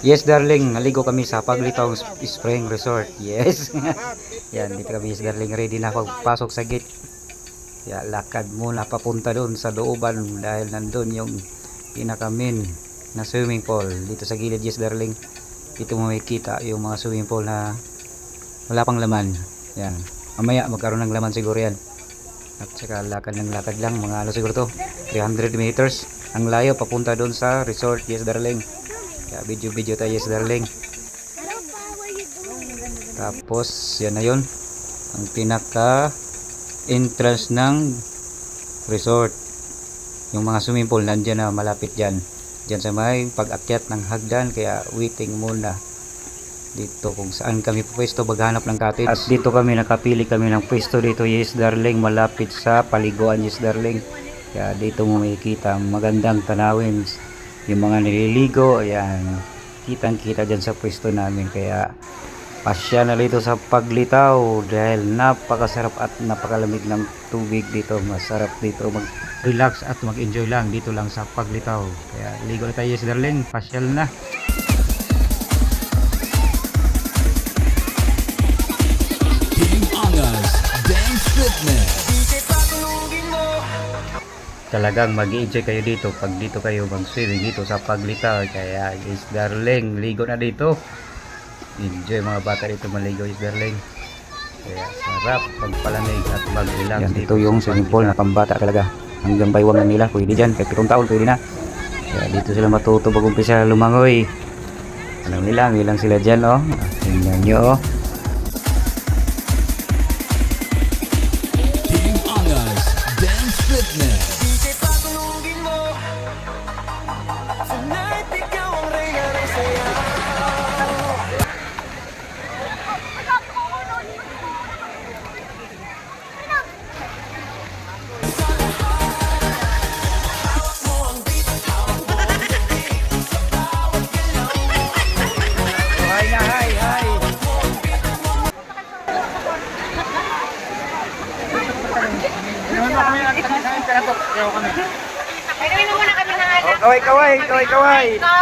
Yes, darling. Naligo kami sa Paglitaw Spring Resort. Yes. Yan, dito kami, yes, darling. Ready na pagpasok sa gate. Ya, lakad muna papunta doon sa looban dahil nandun yung pinaka-main na swimming pool. Dito sa gilid, yes, darling. Dito mo makikita yung mga swimming pool na wala pang laman. Yan. Mamaya magkaroon ng laman siguro yan. At saka lakad ng lakad lang. Mga ano siguro to? 300 meters. Ang layo papunta doon sa resort, yes, darling. Kaya video tayo, yes, darling. Tapos yan na yun ang pinaka entrance ng resort. Yung mga swimming pool nandyan na malapit dyan sa may pag-akyat ng hagdan. Kaya waiting muna dito kung saan kami pwesto maghanap ng cottage. At dito kami nakapili kami ng pwesto dito, yes, darling, malapit sa paliguan, yes, darling. Kaya dito mo makikita magandang tanawin, yung mga nililigo. Ayan, kitang kita dyan sa pwesto namin. Kaya pasya na dito sa Paglitaw dahil napakasarap at napakalamig ng tubig dito. Masarap dito mag relax at mag enjoy lang dito lang sa Paglitaw. Kaya ligo na tayo, yes, darling, pasyal na. Team Angas Dance Fitness. Talagang mag-enjoy kayo dito pag dito kayo mag-swimming dito sa Paglitaw. Kaya, yes, darling, ligo na dito. Enjoy mga bata dito maligo, yes, darling. Kaya sarap pagpalamig at mag-relax. Yan, dito yung swimming pool na pambata talaga. Hanggang baywang na nila, pwede dyan. Kahit 7 taon, pwede na. Kaya dito sila matuto pag umpisa lumangoy. Alam nila, ilang sila dyan, oh. Tingnan nyo, oh. Team Angas Dance Fitness. Inumin mo muna kami ng anak. Kaway. Hello!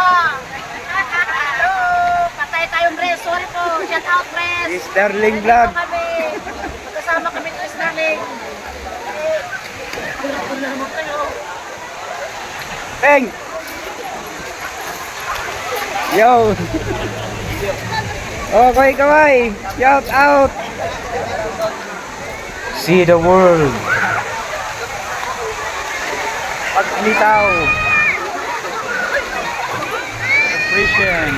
Patay tayong Res. Sorry po. Shout out, Res. Yes, darling vlog. Kami. Magkasama kami ito, Res, darling. Peng! Yo! Kaway! Shout out! See the world! Paglitaw! Appreciation!